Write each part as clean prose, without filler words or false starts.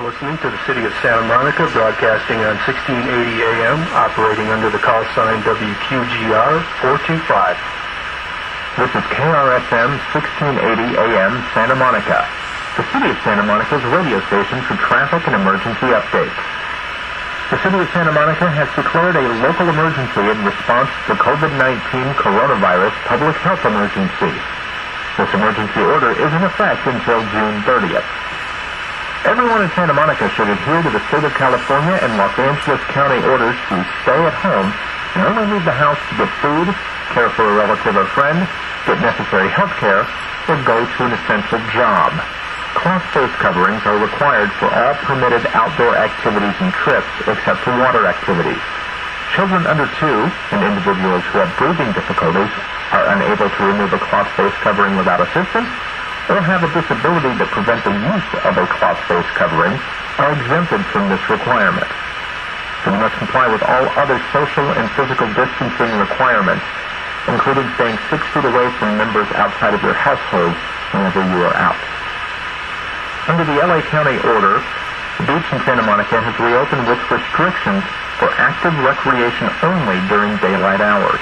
listening to the City of Santa Monica, broadcasting on 1680 AM, operating under the call sign WQGR 425. This is KRSM 1680 AM, Santa Monica, the City of Santa Monica's radio station for traffic and emergency updates. The City of Santa Monica has declared a local emergency in response to the COVID-19 coronavirus public health emergency. This emergency order is in effect until June 30th. Everyone in Santa Monica should adhere to the State of California and Los Angeles County orders to stay at home and only leave the house to get food, care for a relative or friend, get necessary health care, or go to an essential job. Cloth face coverings are required for all permitted outdoor activities and trips except for water activities. Children under 2 and individuals who have breathing difficulties are unable to remove a cloth face covering without assistance, or have a disability that prevents the use of a cloth face covering are exempted from this requirement. You must comply with all other social and physical distancing requirements, including staying 6 feet away from members outside of your household whenever you are out. Under the LA County order, the beach in Santa Monica has reopened with restrictions for active recreation only during daylight hours.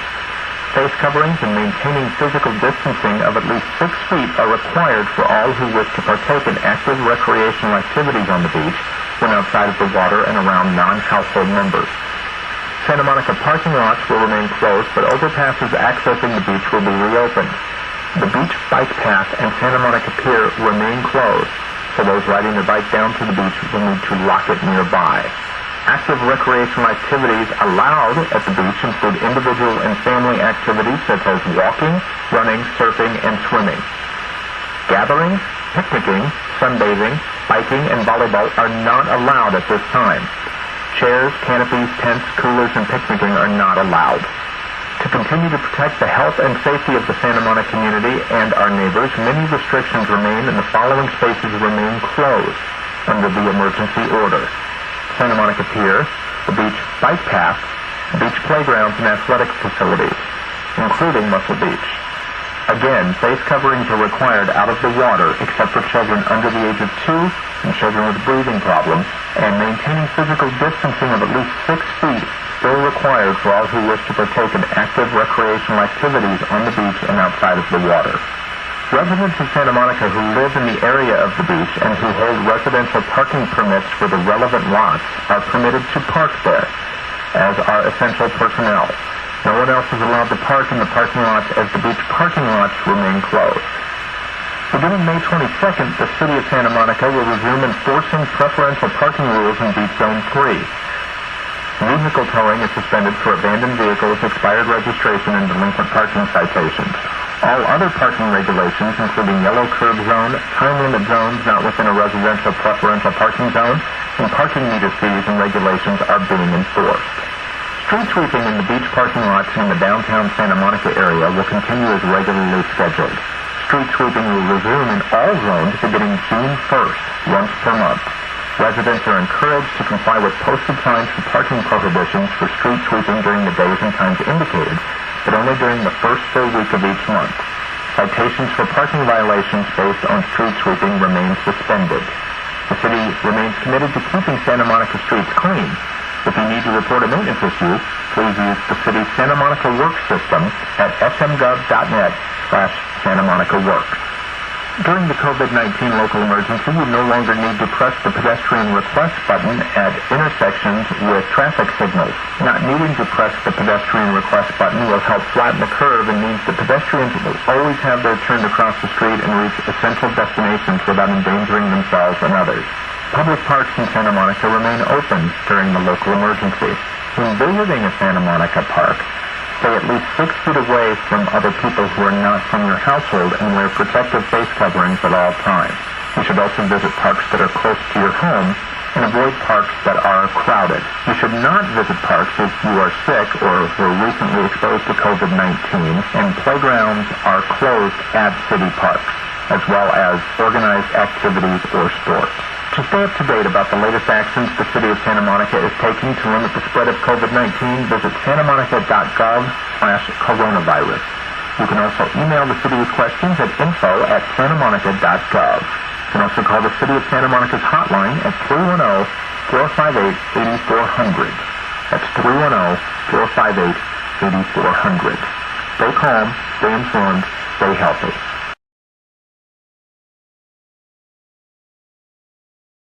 Face coverings and maintaining physical distancing of at least 6 feet are required for all who wish to partake in active recreational activities on the beach when outside of the water and around non-household members. Santa Monica parking lots will remain closed, but overpasses accessing the beach will be reopened. The beach bike path and Santa Monica Pier remain closed, so those riding their bike down to the beach will need to lock it nearby. Active recreational activities allowed at the beach include individual and family activities such as walking, running, surfing, and swimming. Gatherings, picnicking, sunbathing, biking, and volleyball are not allowed at this time. Chairs, canopies, tents, coolers, and picnicking are not allowed. To continue to protect the health and safety of the Santa Monica community and our neighbors, many restrictions remain and the following spaces remain closed under the emergency order: Santa Monica Pier, the beach bike path, beach playgrounds and athletic facilities, including Muscle Beach. Again, face coverings are required out of the water except for children under the age of 2 and children with breathing problems, and maintaining physical distancing of at least 6 feet still required for all who wish to partake in active recreational activities on the beach and outside of the water. Residents of Santa Monica who live in the area of the beach and who hold residential parking permits for the relevant lots are permitted to park there, as are essential personnel. No one else is allowed to park in the parking lots as the beach parking lots remain closed. Beginning May 22nd, the City of Santa Monica will resume enforcing preferential parking rules in Beach Zone 3. Vehicle towing is suspended for abandoned vehicles, expired registration, and delinquent parking citations. All other parking regulations, including yellow curb zone, time limit zones not within a residential preferential parking zone, and parking meter fees and regulations are being enforced. Street sweeping in the beach parking lots in the downtown Santa Monica area will continue as regularly scheduled. Street sweeping will resume in all zones beginning June 1st, once per month. Residents are encouraged to comply with posted signs for parking prohibitions for street sweeping during the days and times indicated, but only during the first full week of each month. Citations for parking violations based on street sweeping remain suspended. The city remains committed to keeping Santa Monica streets clean. If you need to report a maintenance issue, please use the city's Santa Monica Works system at smgov.net/Santa Monica Works. During the COVID-19 local emergency, you no longer need to press the pedestrian request button at intersections with traffic signals. Not needing to press the pedestrian request button will help flatten the curve and means that pedestrians will always have their turn to cross the street and reach essential destinations without endangering themselves and others. Public parks in Santa Monica remain open during the local emergency. When visiting a Santa Monica park, stay at least 6 feet away from other people who are not from your household and wear protective face coverings at all times. You should also visit parks that are close to your home and avoid parks that are crowded. You should not visit parks if you are sick or were recently exposed to COVID-19, and playgrounds are closed at city parks, as well as organized activities or sports. To stay up to date about the latest actions the City of Santa Monica is taking to limit the spread of COVID-19, visit santamonica.gov/coronavirus. You can also email the city with questions at info@santamonica.gov. You can also call the City of Santa Monica's hotline at 310-458-8400. That's 310-458-8400. Stay calm, stay informed, stay healthy.